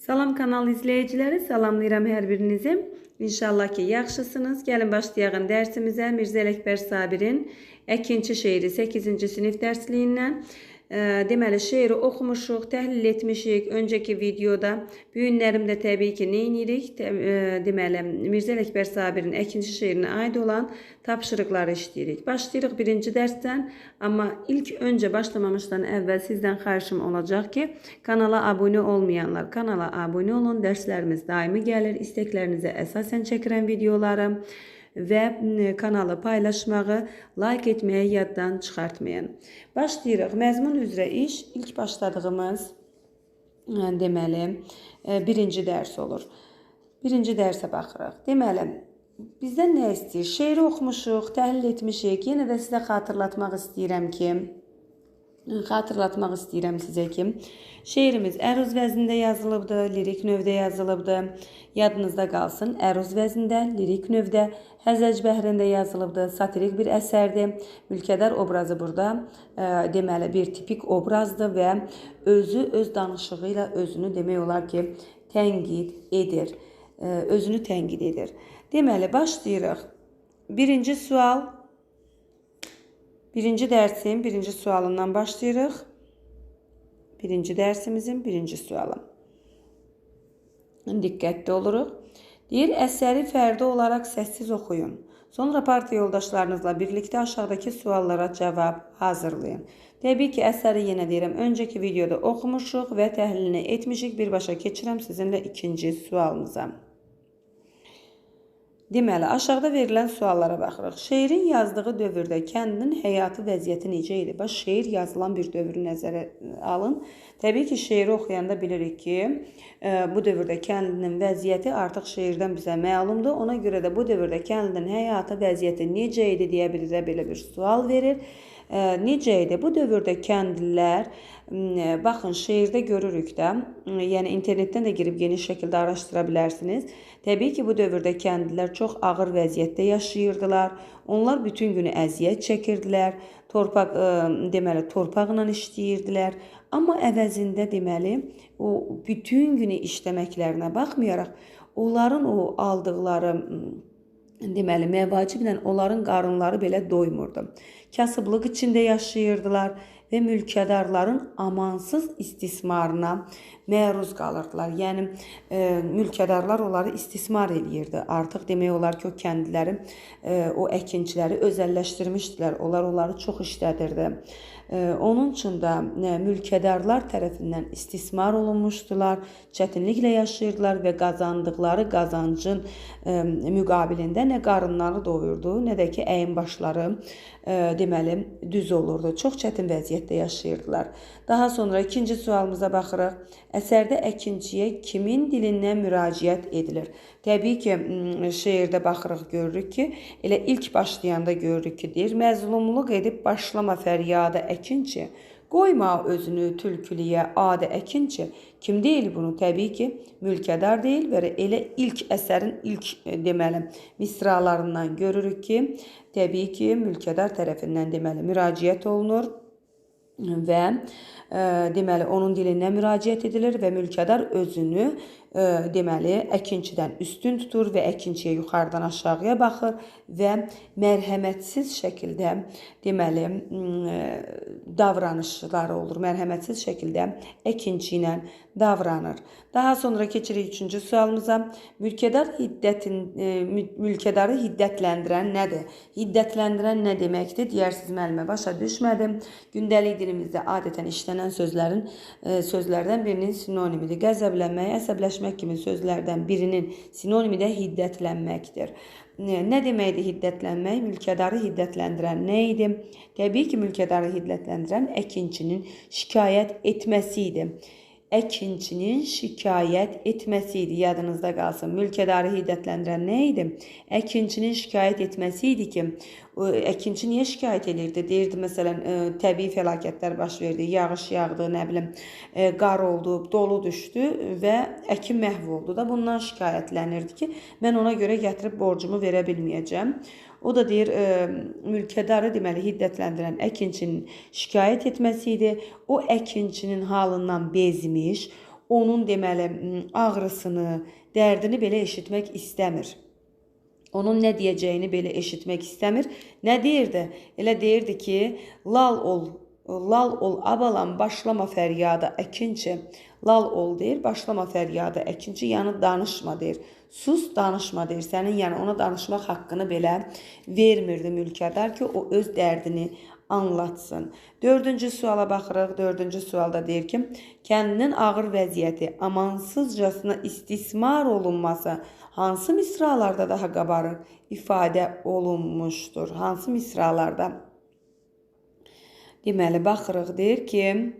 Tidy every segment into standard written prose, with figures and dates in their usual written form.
Salam kanal izləyiciləri, salamlayıram hər birinizi. İnşallah ki, yaxşısınız. Gəlin başlayalım dərsimizə. Mirzə Ələkbər Sabirin əkinçi şeiri 8-ci sinif dərsliyindən. Deməli, şeiri oxumuşuq, təhlil etmişik. Öncəki videoda bu günlərimdə təbii ki, nə edirik? Deməli, Mirzə Ələkbər Sabirin əkinçi şeirinə aid olan tapşırıqları işləyirik. Başlayırıq birinci dərsdən. Amma ilk öncə başlamamışdan əvvəl sizdən xahişim olacaq ki, kanala abunə olmayanlar kanala abunə olun. Dərslərimiz daimi gəlir. İstəklərinizə əsasən çəkirəm videoları və kanalı paylaşmağı, like etməyi yaddan çıxartmayın. Başlayırıq. Məzmun üzrə iş ilk başladığımız deməli birinci dərs olur. Birinci dərsə baxırıq. Deməli, bizdən nə istəyir? Şeiri oxumuşuq, təhlil etmişik. Yenə də sizə xatırlatmaq istəyirəm sizə ki, şeirimiz əruz vəznində yazılıbdır, lirik növdə yazılıbdır. Yadınızda qalsın, əruz vəznində, lirik növdə, həzəc bəhrində yazılıbdır, satirik bir əsərdir. Mülkədar obrazı burada deməli bir tipik obrazdır və özü öz danışığı ilə özünü demək olar ki, tənqid edir. Özünü tənqid edir. Deməli, başlayırıq. Birinci sual. Birinci dərsin birinci sualından başlayırıq. Birinci dərsimizin birinci sualı. Diqqətli oluruq. Deyir, əsəri fərdi olaraq səssiz oxuyun. Sonra parti yoldaşlarınızla birlikdə aşağıdakı suallara cavab hazırlayın. Təbii ki, əsəri yenə deyirəm, öncəki videoda oxumuşuq və təhlilini etmişik. Birbaşa keçirəm sizinlə ikinci sualımıza. Deməli, aşağıda verilən suallara baxırıq. Şeirin yazdığı dövrdə kəndin həyatı vəziyyəti necə idi? Bax, şeir yazılan bir dövrü nəzərə alın. Təbii ki, şeiri oxuyanda bilirik ki, bu dövrdə kəndinin vəziyyəti artıq şeirdən bizə məlumdur. Ona görə də bu dövrdə kəndin həyatı vəziyyəti necə idi deyə bizə belə bir sual verir. Necə idi? Bu dövrdə kəndlilər, baxın, şeirdə görürük də, yəni internetdən də girib geniş şəkildə araşdıra bilərsiniz. Təbii ki, bu dövrdə kəndlilər çox ağır vəziyyətdə yaşayırdılar. Onlar bütün günü əziyyət çəkirdilər. Torpaqla işləyirdilər. Amma əvəzində deməli, o bütün günü işləməklərinə baxmayaraq, onların o aldıqları deməli, məvaciblə onların qarınları belə doymurdu. Kasıblıq içində yaşayırdılar və mülkədarların amansız istismarına məruz qalırdılar. Yəni, mülkədarlar onları istismar eləyirdi. Artıq demək olar ki, o kəndliləri, o əkinçiləri özəlləşdirmişdilər. Onları çox işlədirdi. Onun üçün də mülkədarlar tərəfindən istismar olunmuşdular, çətinliklə yaşayırdılar və qazandıqları qazancın müqabilində nə qarınları doyurdu, nə də ki, əyin başları deməli düz olurdu. Çox çətin vəziyyətdə yaşayırdılar. Daha sonra ikinci sualımıza baxırıq. Əsərdə əkinçiyə kimin dilindən müraciət edilir? Təbii ki, şeirdə baxırıq, görürük ki, elə ilk başlayanda görürük ki, deyir, məzlumluq edib başlama fəryada əkinçi, qoyma özünü tülkülüyə adə əkinçi. Kim deyil bunu? Təbii ki, mülkədar deyil və elə ilk əsərin ilk deməli misralarından görürük ki, təbii ki, mülkədar tərəfindən deməli müraciət olunur və deməli onun dilindən müraciət edilir və mülkədar özünü deməli əkinçidən üstün tutur və əkinçiyə yuxarıdan aşağıya baxır və mərhəmətsiz şəkildə deməli davranışları olur. Mərhəmətsiz şəkildə əkinçi ilə davranır. Daha sonra keçirik üçüncü sualımıza. Mülkədarı hiddətləndirən nədir? Hiddətləndirən nə deməkdir? Deyərsiniz, müəllimə, başa düşmədim. Gündəlik dilimizdə adətən işlənən sözlərdən birinin sinonimidir. Qəzəblənmək, əsəbləşmək kimi sözlərdən birinin sinonimi də hiddətlənməkdir. Nə deməkdir hiddətlənmək? Mülkədarı hiddətləndirən nə idi? Təbii ki, mülkədarı hiddətləndirən əkinçinin şikayət etməsi idi. Əkinçinin şikayət etməsi idi, yadınızda qalsın. Mülkədarı hiddətləndirən nə idi? Əkinçinin şikayət etməsi idi ki, əkinçi niyə şikayət edirdi? Deyirdi, məsələn, təbii fəlakətlər baş verdi, yağış yağdı, nə bilim, qar oldu, dolu düşdü və əkin məhv oldu da bundan şikayətlənirdi ki, mən ona görə gətirib borcumu verə bilməyəcəm. O da deyir, mülkədarı deməli hiddətləndirən əkinçinin şikayət etməsi idi. O əkinçinin halından bezmiş, onun deməli ağrısını, dərdini belə eşitmək istəmir. Onun nə deyəcəyini belə eşitmək istəmir. Nə deyirdi? Elə deyirdi ki, lal ol, abalam, başlama fəryada əkinçi. Lal ol deyir, başlama fəryada əkinçi, yəni danışma deyir. Sus, danışma deyir. Sənin yəni ona danışmaq haqqını belə vermirdi mülkədar ki, o öz dərdini anlatsın. Dördüncü suala baxırıq. Dördüncü sualda deyir ki, kəndinin ağır vəziyyəti, amansızcasına istismar olunması hansı misralarda daha qabarıq ifadə olunmuşdur? Hansı misralarda? Deməli, baxırıq, deyir ki,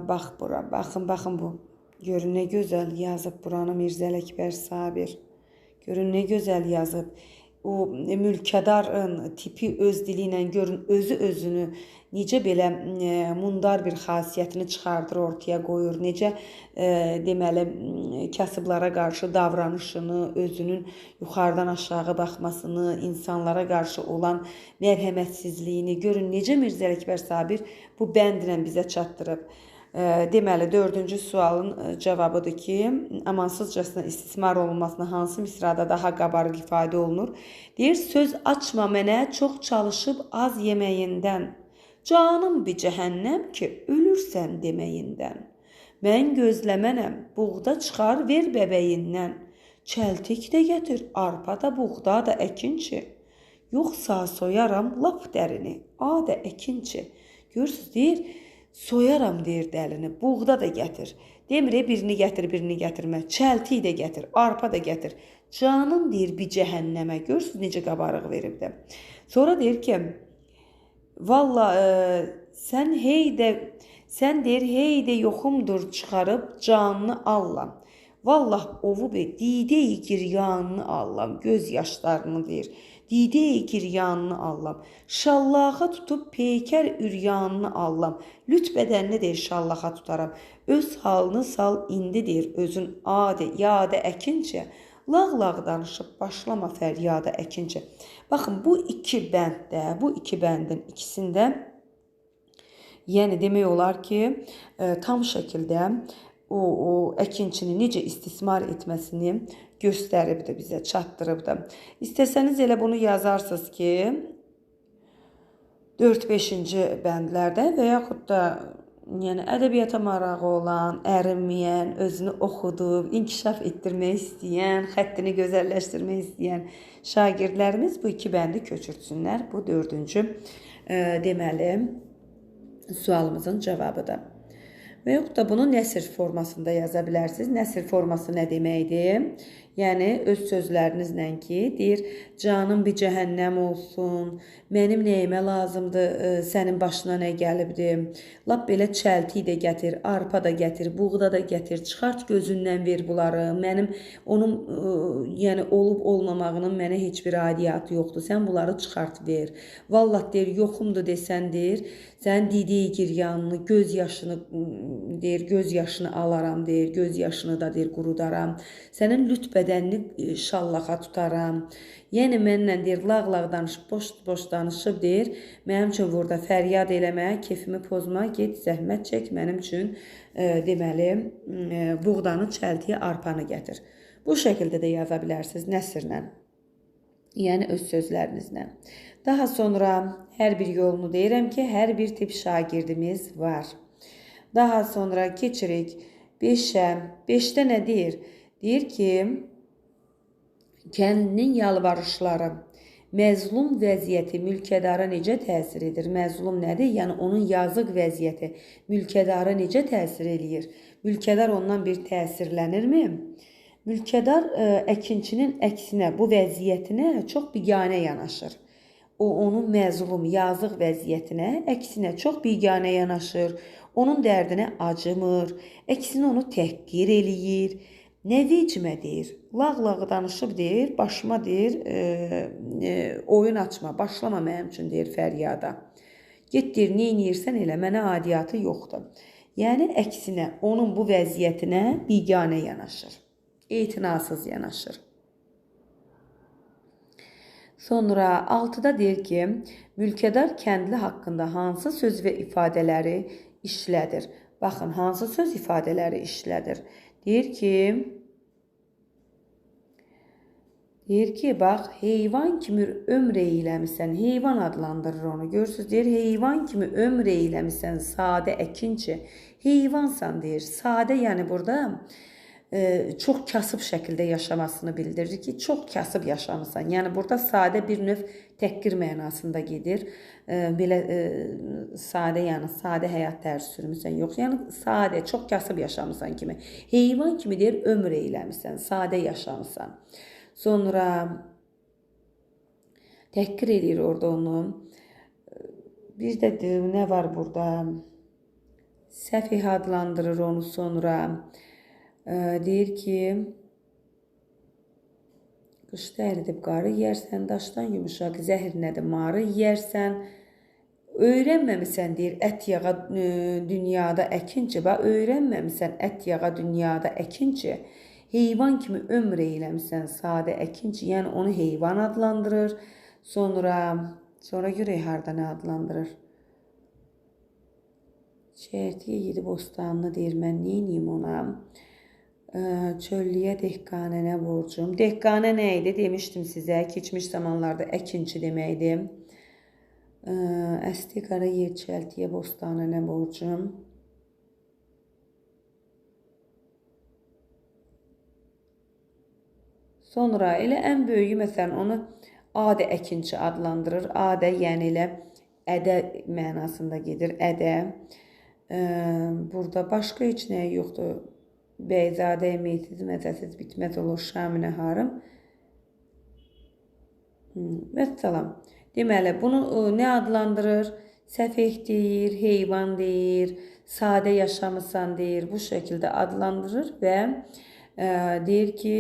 bax bura, baxın bu. Görün nə gözəl yazıb buranı Mirzə Ələkbər Sabir. Görün nə gözəl yazıb. O mülkədarın tipi öz dili ilə görün, özünü necə belə mundar bir xasiyyətini çıxardır, ortaya qoyur. Necə deməli kasıblara qarşı davranışını, özünün yuxarıdan aşağı baxmasını, insanlara qarşı olan mərhəmətsizliyini görün. Necə Mirzə Ələkbər Sabir bu bəndlə bizə çatdırıb. Deməli, dördüncü sualın cavabıdır ki, amansızcasına istismar olunmasına hansı misrada daha qabarıq ifadə olunur? Deyir, söz açma mənə çox çalışıb az yeməyindən, canım bir cəhənnəm ki, ölürsən deməyindən. Mən gözləmənəm, buğda çıxar ver bəbəyindən, çəltik də gətir, arpa da, buğda da əkinçi. Yoxsa soyaram lap dərini, a da əkinçi. Görürsünüz, deyir, soyaram deyir dəlini, buğda da gətir. Demir, birini gətir, birini gətirmə. Çəltik də gətir, arpa da gətir. Canım deyir bir cəhənnəmə. Görürsünüz necə qabarıq verib də. Sonra deyir ki, valla sən deyir hey də yoxumdur çıxarıb canını allam. Vallah ovu be dideyi giryanını allam. Göz yaşlarını deyir. Dideyi giryanını allam. Şallaha tutub peykər üryanını allam. Lüt bədənini deyir şallaha tutaram. Öz halını sal indi deyir özün adə, yadə əkinçə. Lağ-lağ danışıb başlama fəryada əkinçə. Baxın bu iki bənddə, bu iki bəndin ikisində yəni demək olar ki, tam şəkildə o əkinçini necə istismar etməsini göstəribdir, bizə çatdırıbdır. İstəsəniz elə bunu yazarsınız ki, 4-5-ci bəndlərdə və yaxud da yəni ədəbiyyata marağı olan, ərinməyən, özünü oxudub, inkişaf etdirmək istəyən, xəttini gözəlləşdirmək istəyən şagirdlərimiz bu iki bəndi köçürsünlər. Bu dördüncü deməli sualımızın cavabıdır. Və yaxud da bunu nəsr formasında yaza bilərsiniz. Nəsr forması nə deməkdir? Yəni öz sözlərinizlə ki, deyir, canım bir cəhənnəm olsun, mənim nəyimə lazımdır, sənin başına nə gəlibdir, lap belə çəltik də gətir, arpa da gətir, buğda da gətir, çıxart gözündən ver bunları, mənim onun yəni olub olmamağının mənə heç bir aidiyyatı yoxdur, sən bunları çıxart ver. Vallah deyir, yoxumdur desən deyir, sən dideyi giryanını, göz yaşını deyir, göz yaşını alaram deyir, göz yaşını da deyir qurudaram, sənin lüt bədənini şallaxa tutaram. Yəni mənlə deyir, lağ-lağ danışıb, boş danışıb deyir, mənim üçün burada fəryad eləmə, kefimi pozma, get zəhmət çək, mənim üçün deməli, buğdanı, çəltiyə, arpanı gətir. Bu şəkildə də yaza bilərsiniz nəsrlə, yəni öz sözlərinizlə. Daha sonra hər bir yolunu deyirəm ki, hər bir tip şagirdimiz var. Daha sonra keçirik 5-ə. 5-də nə deyir? Deyir ki, kəndinin yalvarışları, məzlum vəziyyəti mülkədara necə təsir edir? Məzlum nədir? Yəni onun yazıq vəziyyəti mülkədara necə təsir edir? Mülkədar ondan bir təsirlənirmi? Mülkədar əkinçinin əksinə, bu vəziyyətinə çox biganə yanaşır. O onun məzlum, yazıq vəziyyətinə əksinə çox biganə yanaşır. Onun dərdinə acımır, əksinə onu təhqir eləyir. Nə vecimə deyir, lağ-lağ danışıb deyir, başıma deyir, oyun açma, başlama mənim üçün deyir fəryada. Get deyir, neyniyirsən elə, mənə adiyyatı yoxdur. Yəni əksinə onun bu vəziyyətinə biganə yanaşır, etinasız yanaşır. Sonra 6-da deyir ki, mülkədar kəndli haqqında hansı söz və ifadələri işlədir? Baxın, hansı söz ifadələri işlədir? Deyir ki, bax, heyvan kimi ömr eyləmisən, heyvan adlandırır onu. Görürsünüz, deyir, heyvan kimi ömr eyləmisən, sadə əkinçi. Heyvansan deyir. Sadə, yəni burada çox kasıb şəkildə yaşamasını bildirir ki, çox kasıb yaşamısan. Yəni burada sadə bir növ təhqir mənasında gedir. Belə sadə, yəni sadə həyat tərzi sürmüsən, yox. Yəni sadə, çox kasıb yaşamısan kimi. Heyvan kimi deyir, ömr eyləmisən, sadə yaşamısan. Sonra təhqir edir orada onu. Bir də nə var burada? Səfih adlandırır onu sonra. Deyir ki, qışda əridib qarı yeyərsən, daşdan yumuşaq, zəhir nədir marı yeyərsən. Öyrənməmisən deyir, ət yağa dünyada əkinci. Bax, öyrənməmisən ət yağa dünyada əkinci. Heyvan kimi ömr eyləmisən, sadə əkinci. Yəni onu heyvan adlandırır. Sonra görək harda nə adlandırır. Çəyirtiyə yedi bostanını deyir, mən neyniyim ona? Çöllüyə dehqanə nə borcum? Dehqanə nə idi? Demişdim sizə, keçmiş zamanlarda əkinçi deməkdir. Əsti qara yer çəltiyə bostanə nə borcum? Sonra elə ən böyüyü, məsələn, onu adə əkinçi adlandırır. Adə, yəni elə ədə mənasında gedir, ədə. Burada başqa heç nə yoxdur. Bəyzadə, meysiz, məzəsiz, bitməz olur, şam-ı nəharım. Vəssalam. Deməli, bunu nə adlandırır? Səfeh deyir, heyvan deyir, sadə yaşamısan deyir. Bu şəkildə adlandırır və deyir ki,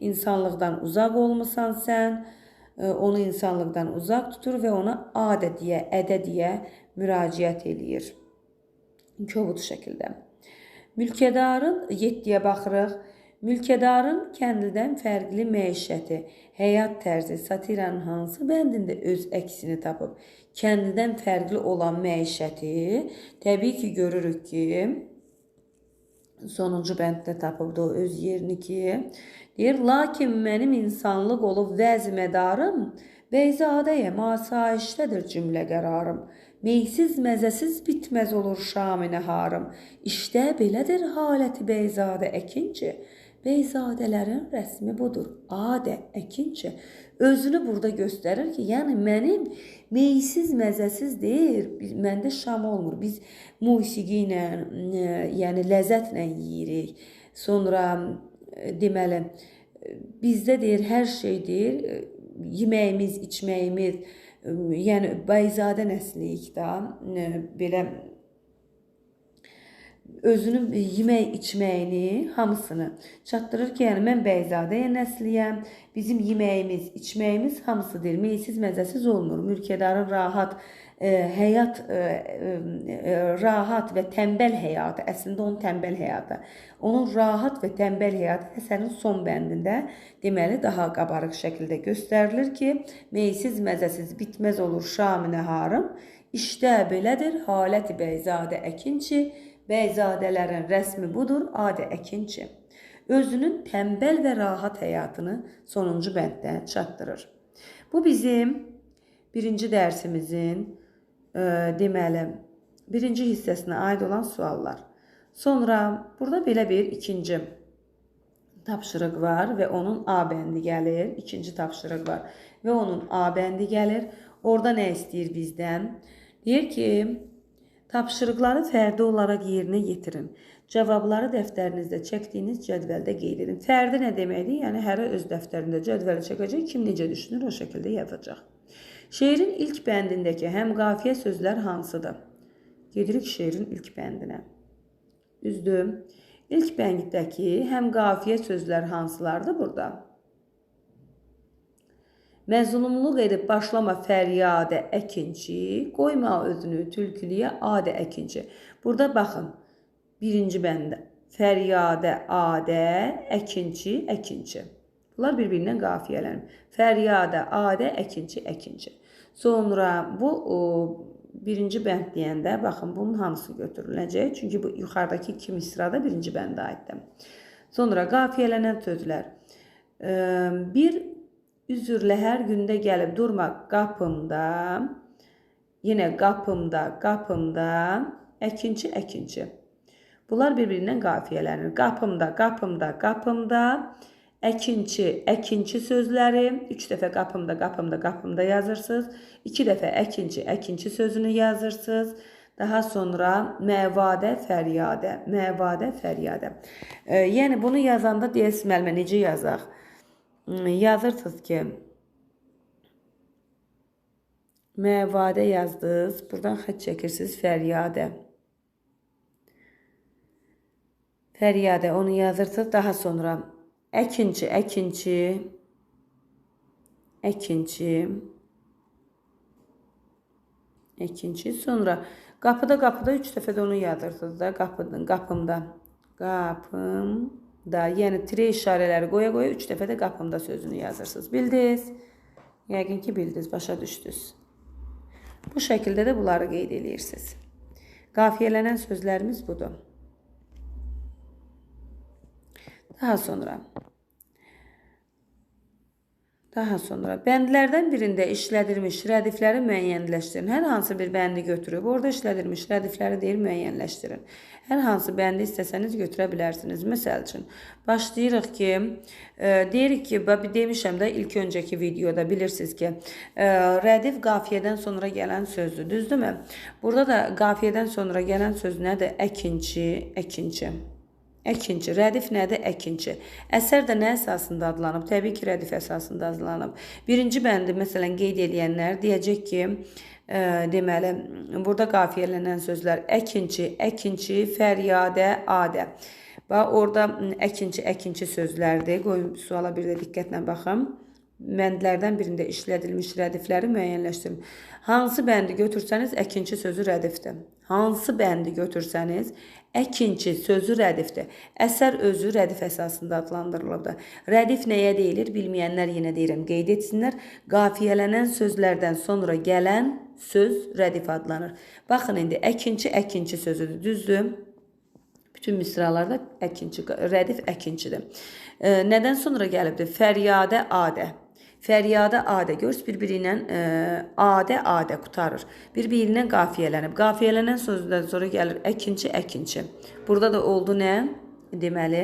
insanlıqdan uzaq olmusan sən, onu insanlıqdan uzaq tutur və ona adə deyə, ədə deyə müraciət eləyir. Kobud şəkildə. Mülkədarın, 7-yə baxırıq. Mülkədarın kəndlidən fərqli məişəti, həyat tərzi, satiranın hansı bəndində öz əksini tapıb? Kəndlidən fərqli olan məişəti, təbii ki, görürük ki, sonuncu bənddə tapıbdı o öz yerini ki, deyir, lakin mənim insanlıq olub vəzmədarım, bəyzadəyəm, asayişdədir cümlə qərarım. Meysiz, məzəsiz bitməz olur şam-ı nəharım. İşdə belədir haləti bəyzadə əkinci. Bəyzadələrin rəsmi budur, adə əkinci. Özünü burada göstərir ki, yəni mənim meysiz, məzəsiz deyir, məndə şam olmur. Biz musiqi ilə, yəni ləzzətlə yeyirik. Sonra deməli, bizdə deyir, hər şey deyir, yeməyimiz, içməyimiz, yəni bəyzadə nəsliyik da, belə özünün yemək, içməyini, hamısını çatdırır ki, yəni mən bəyzadəyə nəsliyəm, bizim yeməyimiz, içməyimiz hamısı deyir, meysiz, məzəsiz olmur. Mülkədarın rahat həyat, rahat və tənbəl həyatı, əslində onun tənbəl həyatı, onun rahat və tənbəl həyatı əsərin son bəndində deməli daha qabarıq şəkildə göstərilir ki, meysiz, məzəsiz bitməz olur şam-ı nəharım, işdə belədir haləti bəyzadə əkinçi, bəyzadələrin rəsmi budur, adə əkinçi. Özünün tənbəl və rahat həyatını sonuncu bənddə çatdırır. Bu bizim birinci dərsimizin deməli, birinci hissəsinə aid olan suallar. Sonra burada belə bir ikinci tapşırıq var və onun A bəndi gəlir. İkinci tapşırıq var və onun A bəndi gəlir. Orada nə istəyir bizdən? Deyir ki, tapşırıqları fərdi olaraq yerinə yetirin. Cavabları dəftərinizdə çəkdiyiniz cədvəldə qeyd edin. Fərdi nə deməkdir? Yəni, hərə öz dəftərində cədvəli çəkəcək, kim necə düşünür, o şəkildə yazacaq. Şeirin ilk bəndindəki həm qafiyə sözlər hansıdır? Gedirik şeirin ilk bəndinə. Düzdür. İlk bənddəki həm qafiyə sözlər hansılardır burada? Məzlumluq edib başlama fəryadə əkinçi, qoyma özünü tülkülüyə adə əkinçi. Burada baxın, birinci bəndə. Fəryadə, adə, əkinçi, əkinçi. Bunlar bir-birindən qafiyələnir. Fəryadə, adə, əkinçi, əkinçi. Sonra bu birinci bənd deyəndə, baxın, bunun hamısı götürüləcək. Çünki bu yuxarıdakı iki misrada birinci bəndə aiddir. Sonra qafiyələnən sözlər. Bir üzürlə hər gündə gəlib durma qapımda, yenə qapımda, qapımda, əkinçi, əkinçi. Bunlar bir-birindən qafiyələnir. Qapımda, qapımda, qapımda, əkinçi, əkinçi sözləri. 3 dəfə qapımda, qapımda, qapımda yazırsınız. 2 dəfə əkinçi, əkinçi sözünü yazırsınız. Daha sonra məvadə, fəryadə, məvadə, fəryadə. Yəni bunu yazanda deyəsiniz müəllimə necə yazaq? Yazırsınız ki, məvadə yazdınız. Buradan xətt çəkirsiniz, fəryadə. Fəryadə onu yazırsınız. Daha sonra əkinçi, əkinçi, əkinçi, əkinçi. Sonra qapıda, qapıda 3 dəfə də onu yazırsınız da. Qapımda, qapımda. Yəni tire işarələri qoya-qoya 3 dəfə də qapımda sözünü yazırsınız. Bildiniz? Yəqin ki, bildiniz, başa düşdünüz. Bu şəkildə də bunları qeyd edirsiniz. Qafiyələnən sözlərimiz budur. Daha sonra bəndlərdən birində işlədilmiş rədifləri müəyyənləşdirin. Hər hansı bir bəndi götürüb, orada işlədilmiş rədifləri deyir müəyyənləşdirin. Hər hansı bəndi istəsəniz götürə bilərsiniz. Məsəl üçün, başlayırıq ki, deyirik ki, demişəm də ilk öncəki videoda bilirsiniz ki, rədif qafiyədən sonra gələn sözdür, düzdürmü? Burada da qafiyədən sonra gələn söz nədir? Əkinçi, əkinçi. Əkinçi, rədif nədir? Əkinçi. Əsər də nə əsasında adlanıb? Təbii ki, rədif əsasında adlanıb. Birinci bəndi, məsələn, qeyd edənlər deyəcək ki, deməli, burada qafiyələnən sözlər əkinçi, əkinçi, fəryadə, adə. Və orada əkinçi, əkinçi sözlərdir. Qoyun suala bir də diqqətlə baxın. Bəndlərdən birində işlədilmiş rədifləri müəyyənləşdirin. Hansı bəndi götürsəniz, əkinçi sözü rədifdir. Hansı bəndi götürsəniz, əkinçi sözü rədifdir. Əsər özü rədif əsasında adlandırılıbdır. Rədif nəyə deyilir? Bilməyənlər yenə deyirəm, qeyd etsinlər. Qafiyələnən sözlərdən sonra gələn söz rədif adlanır. Baxın, indi əkinçi, əkinçi sözüdür, düzdür? Bütün misralarda əkinçi, rədif əkinçidir. Nədən sonra gəlibdir? Fəryadə, adə. Fəryadə, adə. Görürsünüz, bir-biri ilə adə, adə qutarır. Bir-biri ilə qafiyələnib. Qafiyələnən sözdən sonra gəlir əkinçi, əkinçi. Burada da oldu nə? Deməli,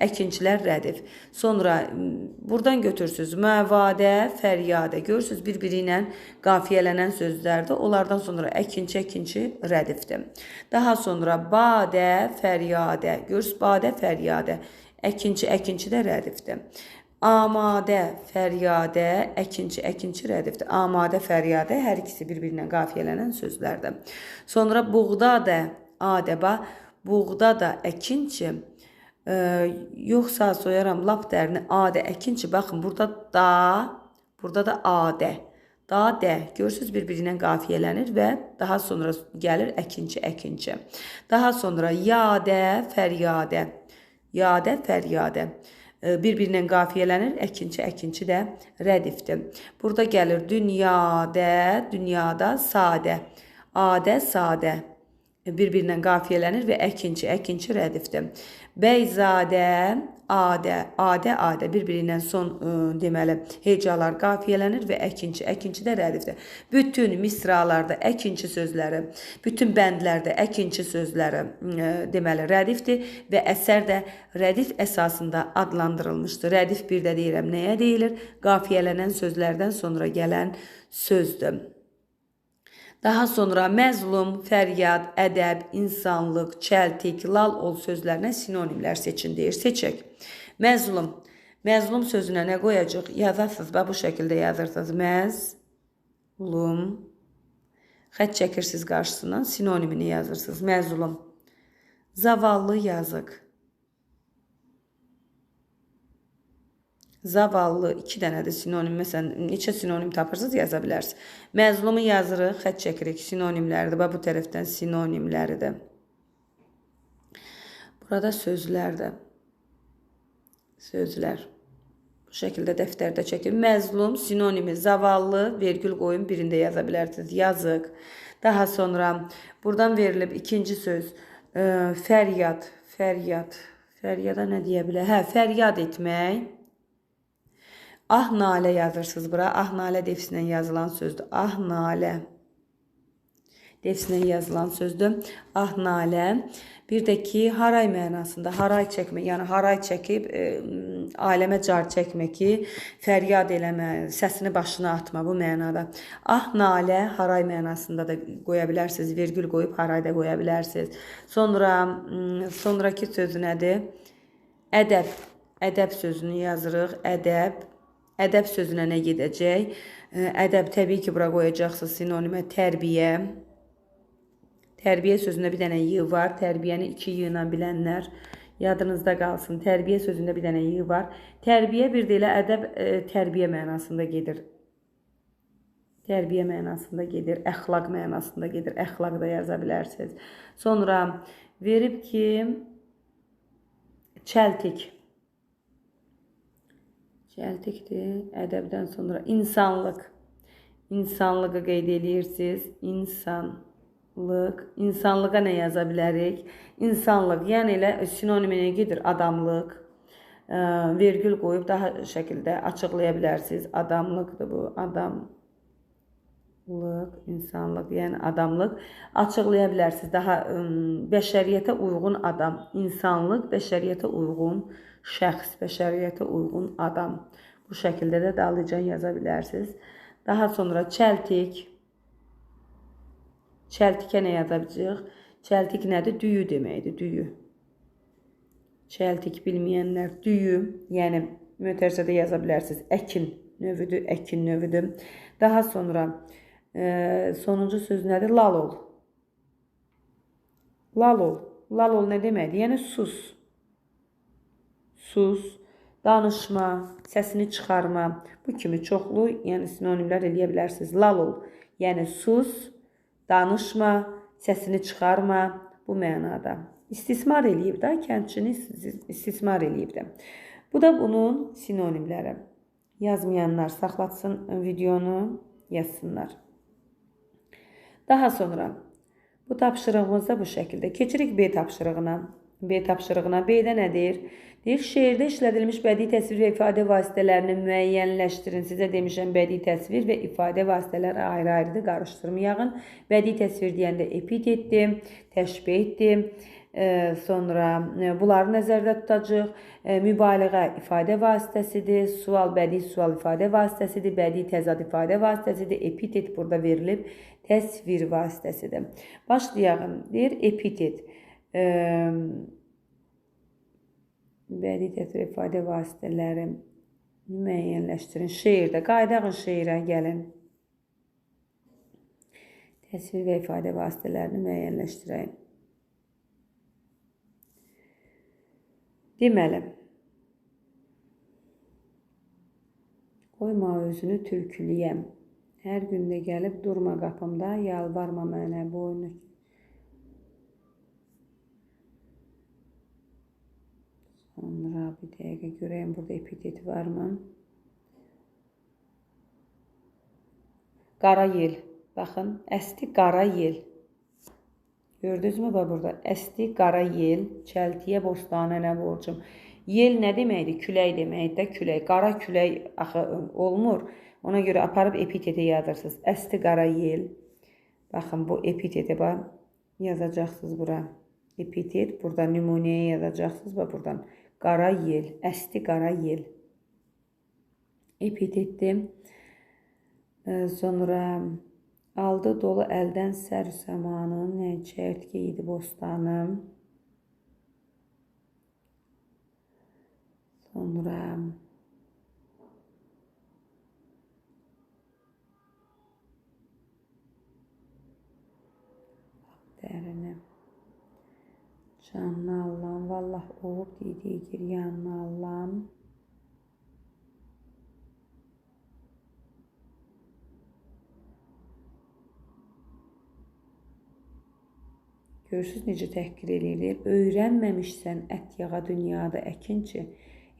əkinçilər rədif. Sonra buradan götürsünüz. Məvadə, fəryadə. Görürsünüz, bir-biri ilə qafiyələnən sözlərdir. Onlardan sonra əkinçi, əkinçi rədifdir. Daha sonra badə, fəryadə. Görürsünüz, badə, fəryadə. Əkinçi, əkinçi də rədifdir. Amadə, fəryadə, əkinçi, əkinçi rədifdir. Amadə, fəryadə hər ikisi bir-birinə qafiyələnən sözlərdir. Sonra buğdadə, adəba, buğdada, əkinçi, yoxsa soyaram lap dərini, adə, əkinçi. Baxın, burada da adə. Da, də. Görürsünüz, bir-birinə qafiyələnir və daha sonra gəlir əkinçi, əkinçi. Daha sonra yadə, fəryadə. Yadə, fəryadə. Bir-birinə qafiyələnir, əkinçi, əkinçi də rədifdir. Burada gəlir dünyada, dünyada, sadə. Adə, sadə. Bir-birinə qafiyələnir və əkinçi, əkinçi rədifdir. Bəyzadə, adə, adə, adə. Bir-birindən son deməli hecalar qafiyələnir və əkinçi, əkinçi də rədifdir. Bütün misralarda əkinçi sözləri, bütün bəndlərdə əkinçi sözləri deməli rədifdir və əsər də rədif əsasında adlandırılmışdır. Rədif bir də deyirəm nəyə deyilir? Qafiyələnən sözlərdən sonra gələn sözdür. Daha sonra məzlum, fəryad, ədəb, insanlıq, çəltik, lal ol sözlərinə sinonimlər seçin deyir. Seçək. Məzlum. Məzlum sözünə nə qoyacaq? Yazarsınız. Bu şəkildə yazırsınız. Məzlum. Xətt çəkirsiniz qarşısından. Sinonimini yazırsınız. Məzlum. Zavallı, yazıq. Zavallı 2 dənədir sinonim. Məsələn, neçə sinonim tapırsınız yaza bilərsiniz. Məzlumu yazırıq, xətt çəkirik. Sinonimləridir. Bu tərəfdən sinonimləridir. Burada sözlərdir. Sözlər. Bu şəkildə dəftərdə çəkin. Məzlum, sinonimi, zavallı, vergül qoyun birində yaza bilərsiniz. Yazıq. Daha sonra buradan verilib ikinci söz fəryad, fəryad. Fəryada nə deyə bilər? Hə, fəryad etmək. Ah nalə yazırsınız bura. Ah nalə defislə yazılan sözdür. Ah nalə defislə yazılan sözdür. Ah nalə. Bir də ki, haray mənasında, haray çəkmək, yəni haray çəkib aləmə car çəkmək ki, fəryad eləmə, səsini başına atma bu mənada. Ah nalə haray mənasında da qoya bilərsiniz, vergül qoyub haray da qoya bilərsiniz. Sonra sonraki sözü nədir? Ədəb. Ədəb sözünü yazırıq. Ədəb. Ədəb sözünə nə gedəcək? Ədəb təbii ki, bura qoyacaqsınız sinonimə tərbiyə. Tərbiyə sözündə bir dənə y var. Tərbiyəni 2 y ilə bilənlər yadınızda qalsın. Tərbiyə sözündə bir dənə y var. Tərbiyə bir də elə ədəb tərbiyə mənasında gedir. Tərbiyə mənasında gedir. Əxlaq mənasında gedir. Əxlaq da yaza bilərsiniz. Sonra verib ki, çəltik. Çəltikdir. Ədəbdən sonra insanlıq. İnsanlığı qeyd edirsiniz. İnsanlıq. İnsanlığa nə yaza bilərik? İnsanlıq, yəni elə sinoniminə gedir adamlıq. Vergül qoyub daha şəkildə açıqlaya bilərsiniz. Adamlıqdır bu. Adamlıq, insanlıq, yəni adamlıq. Açıqlaya bilərsiniz. Daha bəşəriyyətə uyğun adam. İnsanlıq, bəşəriyyətə uyğun şəxs, bəşəriyyətə uyğun adam. Bu şəkildə də dalıcan yaza bilərsiniz. Daha sonra çəltik. Çəltikə nə yaza biləcək? Çəltik nədir? Düyü deməkdir, düyü. Çəltik bilməyənlər düyü, yəni mötərizədə yaza bilərsiniz. Əkin növüdür, əkin növüdür. Daha sonra sonuncu söz nədir? Lalol. Lalol. Lalol nə deməkdir? Yəni sus. Sus, danışma, səsini çıxarma. Bu kimi çoxlu, yəni sinonimlər eləyə bilərsiniz. Lalol, yəni sus, danışma, səsini çıxarma bu mənada. İstismar eləyib də, kəndçini istismar eləyib də. Bu da bunun sinonimləri. Yazmayanlar saxlatsın videonu, yazsınlar. Daha sonra bu tapşırığımızda bu şəkildə. Keçirik B tapşırığına. B tapşırığına. B-də nədir? Deyir, şeirdə işlədilmiş bədii təsvir və ifadə vasitələrini müəyyənləşdirin. Sizə demişəm, bədii təsvir və ifadə vasitələri ayrı-ayrıdır, qarışdırmayağın. Bədii təsvir deyəndə epitetdir, təşbehdir. Sonra bunları nəzərdə tutacaq. Mübaliğə ifadə vasitəsidir. Sual, bədii sual ifadə vasitəsidir. Bədii təzad ifadə vasitəsidir. Epitet burada verilib. Təsvir vasitəsidir. Başlayalım. Deyir, epitet. Bədii təsvir ifadə vasitələri müəyyənləşdirin. Şeirdə, qaydağın şeirə gəlin. Təsvir və ifadə vasitələrini müəyyənləşdirək. Deməli, qoyma özünü türkülüyəm. Hər gündə gəlib durma qapımda, yalvarma mənə boynu. Sonra bir dəqiqə görəyim, burada epitet varmı? Qara yel. Baxın, əsti qara yel. Gördünüzmü burada? Əsti qara yel, çəltiyə bostanə nə borcum? Yel nə deməkdir? Külək deməkdir də, külək. Qara külək axı olmur. Ona görə aparıb epiteti yazırsınız. Əsti qara yel. Baxın, bu epiteti yazacaqsınız bura. Epitet, burada nümunəyə yazacaqsınız və buradan. Qara yel, əsti qara yel. Epitetdir. Sonra aldı dolu əldən sər səmanın, çərt geydi bostanım. Sonra dərinə. Canını Allah'ım, vallah olub dediyi gir yanına Allah'ım. Görürsünüz necə təhqir eləyir. Öyrənməmişsən ət yağa dünyada əkinçi,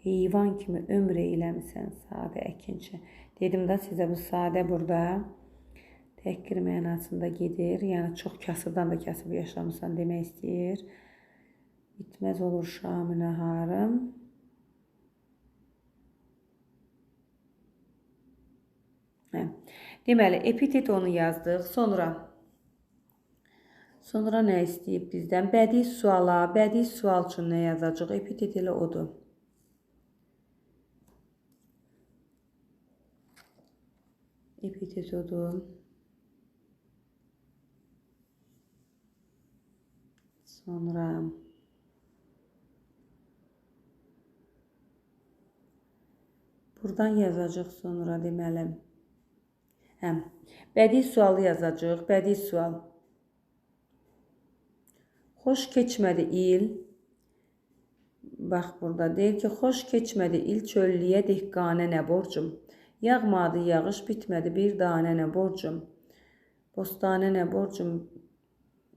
heyvan kimi ömr eyləmisən sadə əkinçi. Dedim də sizə bu sadə burada təhqir mənasında gedir. Yəni çox kasıbdan da kasıb yaşamısan demək istəyir. Bitməz olur şam nəharım. Deməli, epitet onu yazdıq. Sonra nə istəyib bizdən? Bədii suala, bədii sual üçün nə yazacaq? Epitet elə odur. Epitet odur. Sonra buradan yazacaq sonra deməli. Bədii sualı yazacaq. Bədii sual. Xoş keçmədi il. Bax burada deyir ki, xoş keçmədi il çöllüyə dehqanə nə borcum. Yağmadı yağış bitmədi bir danə nə borcum. Bostanə nə borcum.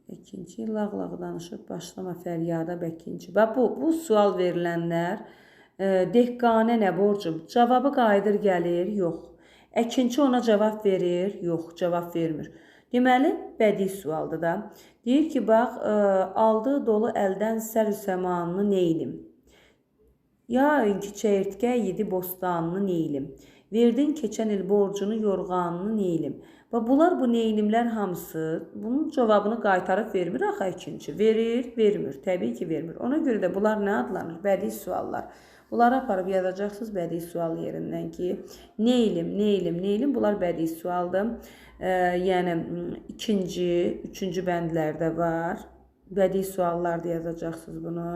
İkinci lağlağı danışıb başlama fəryada bəkinci. Bax bu sual verilənlər dehqanə nə borcum. Cavabı qayıdır gəlir, yox. Əkinçi ona cavab verir, yox, cavab vermir. Deməli, bədii sualdır da. Deyir ki, bax, aldığı dolu əldən sər-səmanını neylim? Yarınki çəyirtkə yedi bostanını neylim? Verdin keçən il borcunu yorğanını neylim? Və bunlar bu neylimlər hamısı bunun cavabını qaytarıb vermir axı əkinçi. Verir, vermir. Təbii ki, vermir. Ona görə də bunlar nə adlanır? Bədii suallar. Bunları aparıb yazacaqsınız bədii sual yerindən ki, neylim. Bunlar bədii sualdır. Yəni, ikinci, üçüncü bəndlərdə var. Bədii suallarda yazacaqsınız bunu.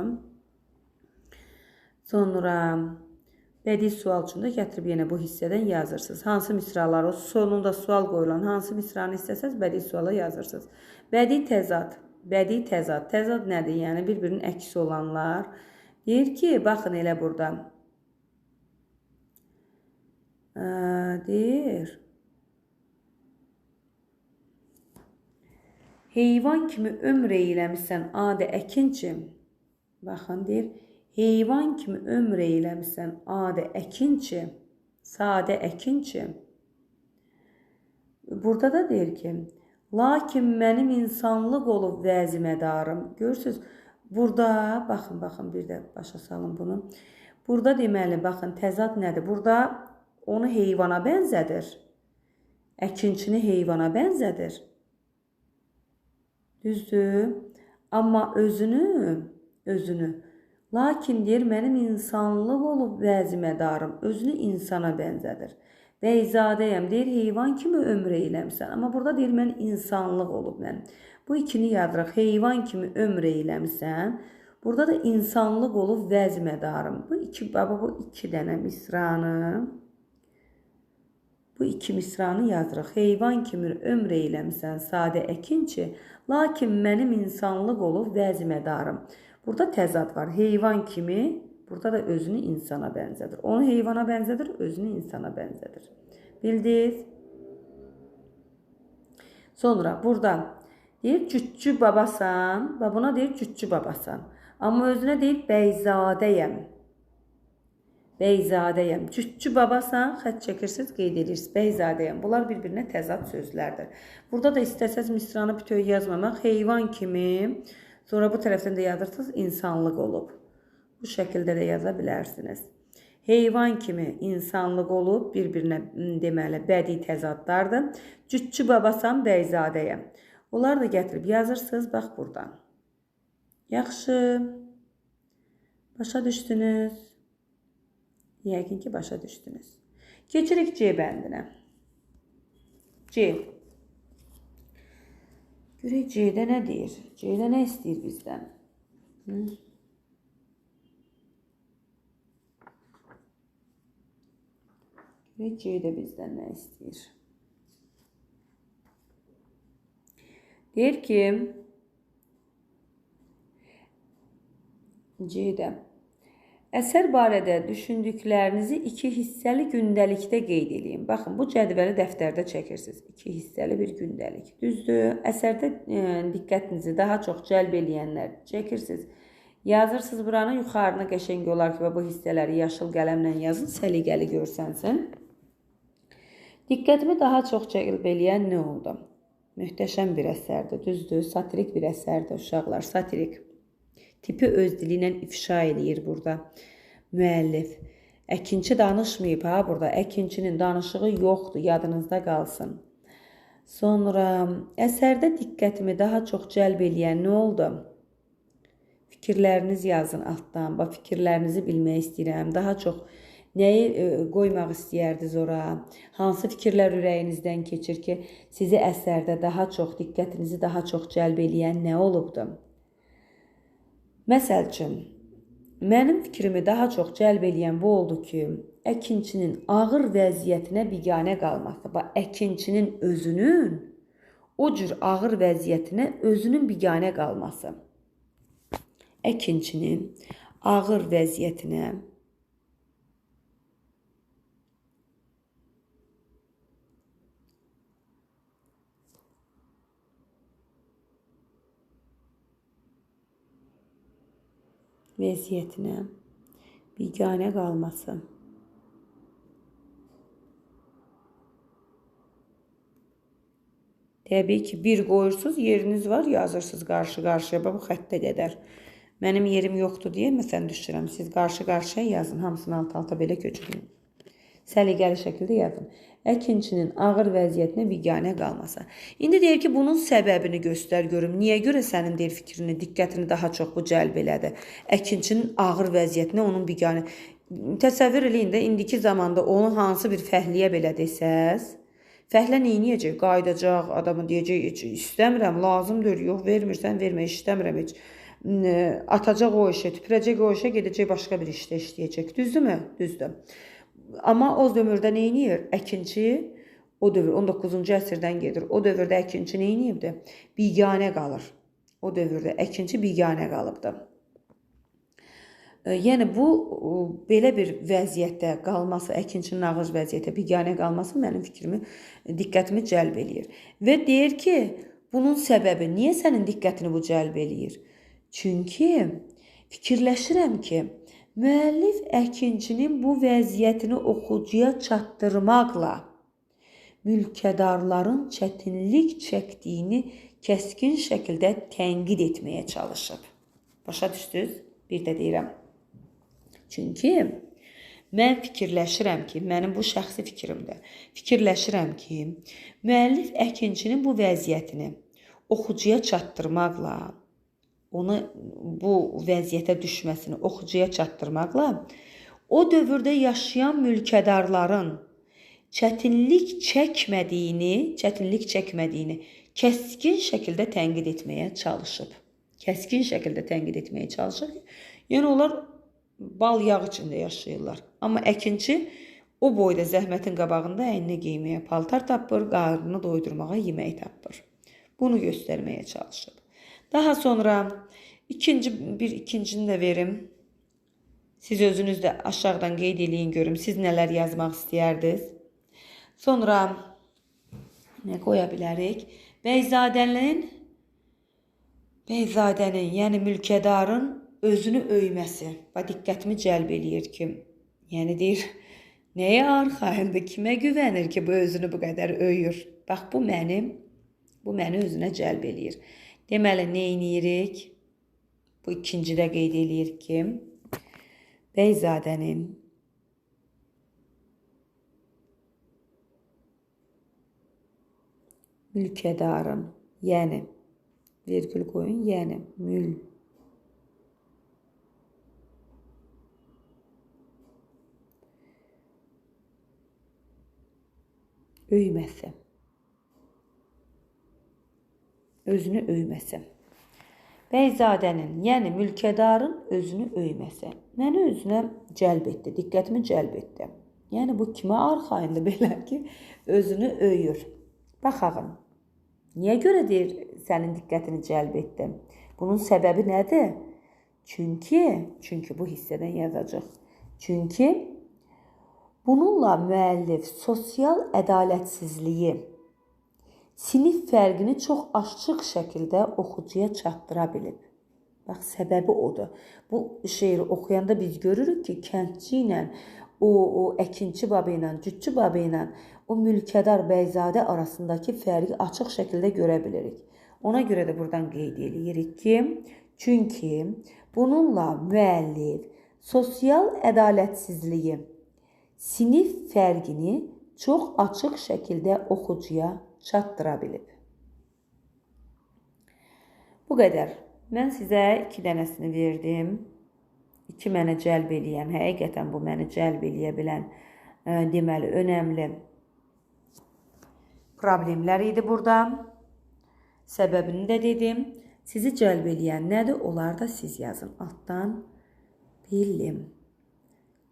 Sonra bədii sual üçün də gətirib yenə bu hissədən yazırsınız. Hansı misraları, sonunda sual qoyulan hansı misranı istəsəz bədii suala yazırsınız. Bədii təzad. Bədii təzad. Təzad nədir? Yəni, bir-birinin əksi olanlar. Deyir ki, baxın elə burada. Deyir. Heyvan kimi ömr eyləmişsən adə əkinçi. Baxın, deyir. Heyvan kimi ömr eyləmişsən adə əkinçi. Sadə əkinçi. Burada da deyir ki, lakin mənim insanlıq olub vəzimədarım. Görürsünüz, burada, baxın, bir də başa salın bunu. Burada deməli, baxın, təzad nədir? Burada onu heyvana bənzədir. Əkinçini heyvana bənzədir. Düzdür. Amma özünü. Lakin deyir, mənim insanlıq olub vəzimədarım. Özünü insana bənzədir. Bəyzadəyəm, deyir, heyvan kimi ömr eyləmsən. Amma burada deyir, mən insanlıq olub mən. Bu ikini yazırıq. Heyvan kimi ömr eyləmsən. Burada da insanlıq olub vəzimədarım. Bu iki dənə misranı. Bu iki misranı yazırıq. Heyvan kimi ömr eyləmsən sadə əkinçi. Lakin mənim insanlıq olub vəzimədarım. Burada təzad var. Heyvan kimi, burada da özünü insana bənzədir. Onu heyvana bənzədir, özünü insana bənzədir. Bildiniz? Sonra burada deyir, cütçü babasan. Və buna deyir, cütçü babasan. Amma özünə deyir, bəyzadəyəm. Bəyzadəyəm. Cütçü babasan, xət çəkirsiniz, qeyd edirsiniz. Bəyzadəyəm. Bunlar bir-birinə təzad sözlərdir. Burada da istəsəz misranı bütöv yazmamaq. Heyvan kimi, sonra bu tərəfdən də yazırsınız, insanlıq olub. Bu şəkildə də yaza bilərsiniz. Heyvan kimi insanlıq olub, bir-birinə deməli, bədii təzadlardır. Cütçü babasan, bəyzadəyəm. Onları da gətirib yazırsınız, bax buradan. Yaxşı. Başa düşdünüz. Yəqin ki, başa düşdünüz. Keçirik C bəndinə. C. Görək C-də nə deyir? C-də nə istəyir bizdən? Görək C-də bizdən nə istəyir? Deyir ki, C-də əsər barədə düşündüklərinizi 2 hissəli gündəlikdə qeyd edin. Baxın, bu cədvəli dəftərdə çəkirsiniz. 2 hissəli bir gündəlik. Düzdür. Əsərdə diqqətinizi daha çox cəlb eləyənlər çəkirsiniz. Yazırsınız buranı, yuxarına qəşəng olar ki, bu hissələri yaşıl qələmlə yazın, səliqəli görsənsin. Diqqətimi daha çox cəlb eləyən nə oldu? Möhtəşəm bir əsərdir, düzdür, satirik bir əsərdir uşaqlar, satirik. Tipi öz dili ilə ifşa eləyir burada müəllif. Əkinçi danışmayıb ha burada, əkinçinin danışığı yoxdur, yadınızda qalsın. Sonra əsərdə diqqətimi daha çox cəlb eləyən nə oldu? Fikirləriniz yazın altdan, bax fikirlərinizi bilmək istəyirəm. Daha çox nəyi qoymaq istəyərdiniz ora? Hansı fikirlər ürəyinizdən keçir ki, sizi əsərdə daha çox, diqqətinizi daha çox cəlb eləyən nə olubdu? Məsəl üçün, mənim fikrimi daha çox cəlb eləyən bu oldu ki, əkinçinin ağır vəziyyətinə biganə qalması. Bax, əkinçinin özünün o cür ağır vəziyyətinə özünün biganə qalması. Əkinçinin ağır vəziyyətinə biganə qalması. Təbii ki, bir qoyursunuz, yeriniz var, yazırsınız qarşı-qarşıya, bu xəttə qədər. Mənim yerim yoxdur deyə məsələn düşürəm. Siz qarşı-qarşıya yazın, hamısını alt-alta belə köçürün. Səliqəli şəkildə yazın. Əkinçinin ağır vəziyyətinə biganə qalması. İndi deyir ki, bunun səbəbini göstər görüm. Niyə görə sənin deyir fikrini, diqqətini daha çox bu cəlb elədi? Əkinçinin ağır vəziyyətinə onun biganə. Təsəvvür eləyin də, indiki zamanda onu hansı bir fəhliyə belə desəz, fəhlə neyniyəcək? Qaydacaq, adamı deyəcək, istəmirəm, lazımdır, yox, vermirsən, vermə, istəmirəm heç. Atacaq o işə, tüpürəcək o işə, gedəcək başqa bir işdə işləyəcək. Düzdürmü? Düzdür. Amma o dövrdə neyniyir? Əkinçi, o dövr 19-cu əsrdən gedir. O dövrdə əkinçi neyniyibdi? Biganə qalır. O dövrdə əkinçi biganə qalıbdı. Yəni bu belə bir vəziyyətdə qalması, əkinçinin ağır vəziyyətə biganə qalması mənim fikrimi, diqqətimi cəlb eləyir. Və deyir ki, bunun səbəbi niyə sənin diqqətini bu cəlb eləyir? Çünki fikirləşirəm ki, müəllif əkinçinin bu vəziyyətini oxucuya çatdırmaqla mülkədarların çətinlik çəkdiyini kəskin şəkildə tənqid etməyə çalışıb. Başa düşdünüz? Bir də deyirəm. Çünki mən fikirləşirəm ki, mənim bu şəxsi fikrimdir. Fikirləşirəm ki, müəllif əkinçinin bu vəziyyətini oxucuya çatdırmaqla, onu bu vəziyyətə düşməsini oxucuya çatdırmaqla o dövrdə yaşayan mülkədarların çətinlik çəkmədiyini kəskin şəkildə tənqid etməyə çalışıb. Kəskin şəkildə tənqid etməyə çalışıb. Yəni onlar bal yağ içində yaşayırlar. Amma əkinçi o boyda zəhmətin qabağında əyninə geyməyə paltar tapır, qarnını doydurmağa yemək tapır. Bunu göstərməyə çalışıb. Daha sonra ikincini də verim. Siz özünüz də aşağıdan qeyd eləyin görüm. Siz nələr yazmaq istəyərdiniz? Sonra nə qoya bilərik? Bəyzadənin, yəni mülkədarın özünü öyməsi. Diqqətimi cəlb eləyir ki, yəni deyir, nəyə arxayındır, kimə güvənir ki, bu özünü bu qədər öyür? Bax, bu məni özünə cəlb eləyir. Deməli, neyləyirik? Bu ikincidə qeyd eləyir ki, Bəyzadənin mülkədarın, yəni, vergül qoyun, yəni, öyməsi. Özünü öyməsi. Bəyzadənin, yəni mülkədarın özünü öyməsi. Məni özünə cəlb etdi, diqqətimi cəlb etdi. Yəni bu kimə arxayındır belə ki, özünü öyür. Baxağın, niyə görə deyir sənin diqqətini cəlb etdi? Bunun səbəbi nədir? Çünki bu hissədən yazacaq. Çünki bununla müəllif sosial ədalətsizliyi, sinif fərqini çox açıq şəkildə oxucuya çatdıra bilib. Bax, səbəbi odur. Bu şeiri oxuyanda biz görürük ki, kəndçi ilə o əkinçi babı ilə, cütçü babı ilə o mülkədar bəyzadə arasındakı fərqi açıq şəkildə görə bilirik. Ona görə də buradan qeyd edirik ki, çünki bununla müəllif sosial ədalətsizliyi, sinif fərqini çox açıq şəkildə oxucuya çatdıra bilib. Bu qədər. Mən sizə 2 dənəsini verdim. 2 mənə cəlb eləyən, həqiqətən bu məni cəlb eləyə bilən, deməli, önəmli problemlər idi burada. Səbəbini də dedim. Sizi cəlb eləyən nədir? Onlar da siz yazın. Altdan bilim.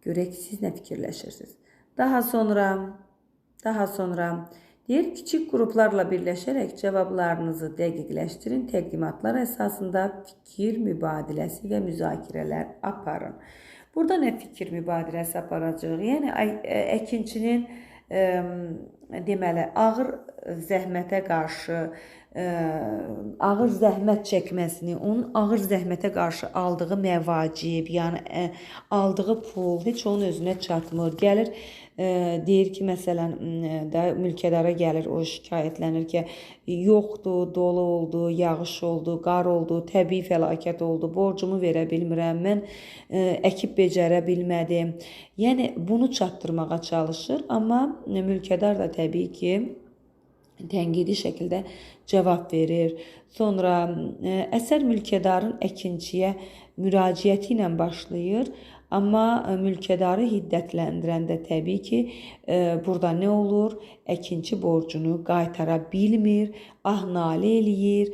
Görək siz nə fikirləşirsiniz. Daha sonra deyir, kiçik qruplarla birləşərək cavablarınızı dəqiqləşdirin, təqdimatlar əsasında fikir mübadiləsi və müzakirələr aparın. Burada nə fikir mübadiləsi aparacaq? Yəni, əkinçinin deməli, ağır zəhmətə qarşı, ağır zəhmət çəkməsini, onun ağır zəhmətə qarşı aldığı məvacib, yəni aldığı pul heç onun özünə çatmır. Gəlir, deyir ki, məsələn, mülkədara gəlir, o şikayətlənir ki, yoxdur, dolu oldu, yağış oldu, qar oldu, təbii fəlakət oldu, borcumu verə bilmirəm, mən əkib becərə bilmədim. Yəni, bunu çatdırmağa çalışır, amma mülkədar da təbii ki, tənqidi şəkildə cavab verir. Sonra əsər mülkədarın əkinçiyə müraciəti ilə başlayır, amma mülkədarı hiddətləndirəndə təbii ki, burada nə olur? Əkinçi borcunu qaytara bilmir, nalə eləyir,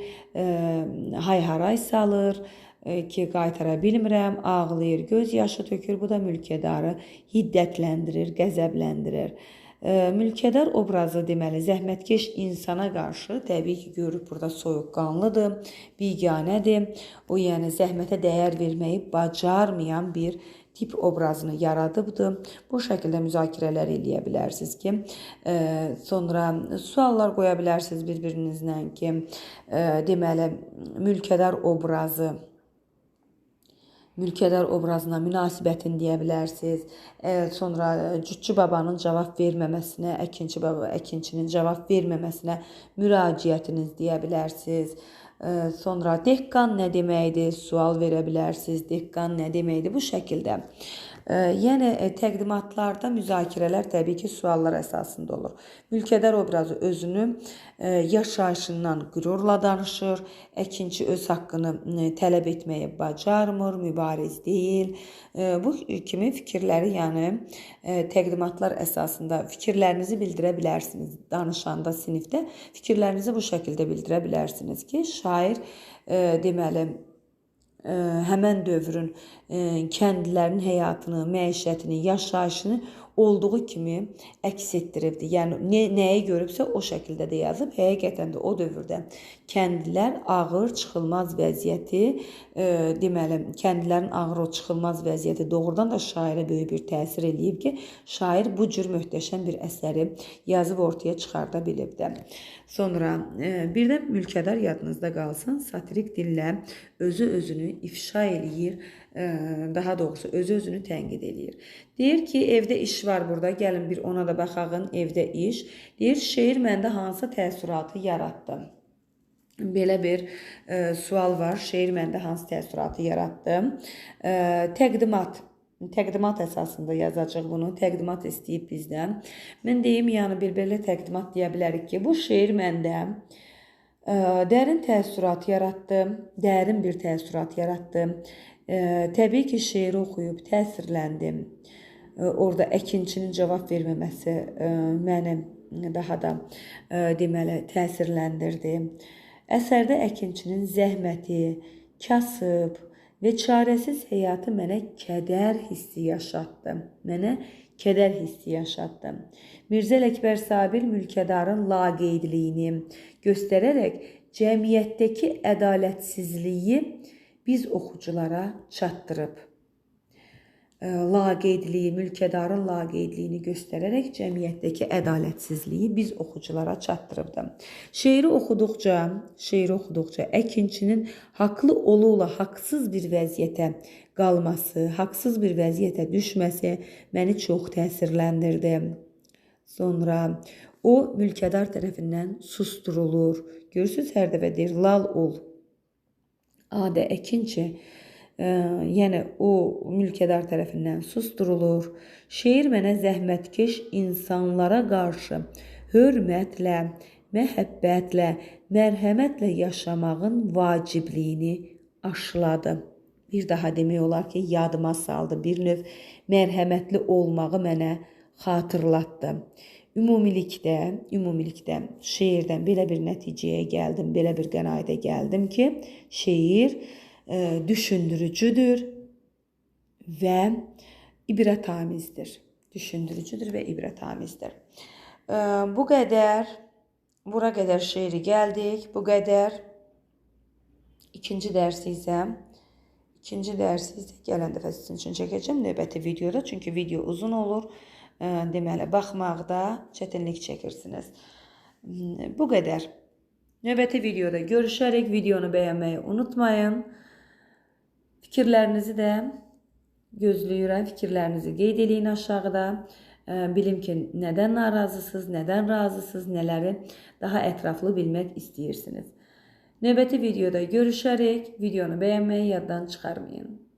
hay-haray salır ki, qaytara bilmirəm, ağlayır, göz yaşı tökür. Bu da mülkədarı hiddətləndirir, qəzəbləndirir. Mülkədar obrazı deməli zəhmətkeş insana qarşı təbii ki, görür burada soyuqqanlıdır, biganədir. O yəni zəhmətə dəyər verməyi bacarmayan bir tip obrazını yaradıbdır. Bu şəkildə müzakirələr eləyə bilərsiniz ki, sonra suallar qoya bilərsiniz bir-birinizlə ki, deməli mülkədar obrazına münasibətini deyə bilərsiniz. Sonra cütçü babanın cavab verməməsinə, əkinçinin cavab verməməsinə müraciətiniz deyə bilərsiniz. Sonra dehqan nə deməkdir? Sual verə bilərsiniz. Dehqan nə deməkdir? Bu şəkildə. Yəni, təqdimatlarda müzakirələr təbii ki, suallar əsasında olur. Mülkədar obrazı özünü yaşayışından qürurla danışır, əkinçi öz haqqını tələb etməyi bacarmır, mübariz deyil. Bu kimi fikirləri, yəni təqdimatlar əsasında fikirlərinizi bildirə bilərsiniz. Danışanda sinifdə fikirlərinizi bu şəkildə bildirə bilərsiniz ki, şair deməli, həmən dövrün kəndlilərin həyatını, məişətini, yaşayışını olduğu kimi əks etdiribdir. Yəni, nəyi görübsə o şəkildə də yazıb. Həqiqətən də o dövrdə kəndlilər ağır, çıxılmaz vəziyyəti, deməli, kəndlilərin ağır, çıxılmaz vəziyyəti doğrudan da şairə böyük bir təsir eləyib ki, şair bu cür möhtəşəm bir əsəri yazıb ortaya çıxarda bilib də. Sonra bir də mülkədar yadınızda qalsın, satirik dillə özünü ifşa eləyir, daha doğrusu özünü tənqid eləyir. Deyir ki, evdə iş var burada, gəlin bir ona da baxağın, evdə iş. Deyir, şeir məndə hansı təəssüratı yaratdı? Belə bir sual var, şeir məndə hansı təəssüratı yaratdı? Təqdimat əsasında yazacaq bunu, təqdimat istəyib bizdən. Mən deyim, yəni bir-birlə təqdimat deyə bilərik ki, bu şeir məndə dərin təəssürat yaratdı, dərin bir təəssürat yaratdı. Təbii ki, şeiri oxuyub təsirləndim. Orada əkinçinin cavab verməməsi məni daha da deməli təsirləndirdi. Əsərdə əkinçinin zəhməti, kasıb və çarəsiz həyatı mənə kədər hissi yaşatdı. Mirzə Ələkbər Sabir mülkədarın laqeydliyini göstərərək cəmiyyətdəki ədalətsizliyi biz oxuculara çatdırıb. laqeydliyi, mülkədarın laqeydliyini göstərərək cəmiyyətdəki ədalətsizliyi biz oxuculara çatdırıbdı. Şeiri oxuduqca əkinçinin haqlı ola haqsız bir vəziyyətə qalması, haqsız bir vəziyyətə düşməsi məni çox təsirləndirdi. Sonra o mülkədar tərəfindən susturulur. Görürsünüz, hər dəfə deyir, lal ol. Adə əkinçi, yəni o mülkədar tərəfindən susturulur. Şeir mənə zəhmətkeş insanlara qarşı hörmətlə, məhəbbətlə, mərhəmətlə yaşamağın vacibliyini aşıladı. Bir daha demək olar ki, yadıma saldı. Bir növ mərhəmətli olmağı mənə xatırlatdı. Ümumilikdə şeirdən belə bir nəticəyə gəldim, belə bir qənaətə gəldim ki, şeir düşündürücüdür və ibrətamizdir. Bu qədər, bura qədər şeiri gəldik, bu qədər. İkinci dərsi isə gələn dəfə sizin üçün çəkəcəm növbəti videoda, çünki video uzun olur. Deməli, baxmaqda çətinlik çəkirsiniz. Bu qədər. Növbəti videoda görüşərək videonu bəyənməyi unutmayın. Fikirlərinizi də gözləyirəm. Fikirlərinizi qeyd eləyin aşağıda. Bilim ki, nədən narazısınız, nədən razısınız, nələri daha ətraflı bilmək istəyirsiniz. Növbəti videoda görüşərək videonu bəyənməyi yaddan çıxarmayın.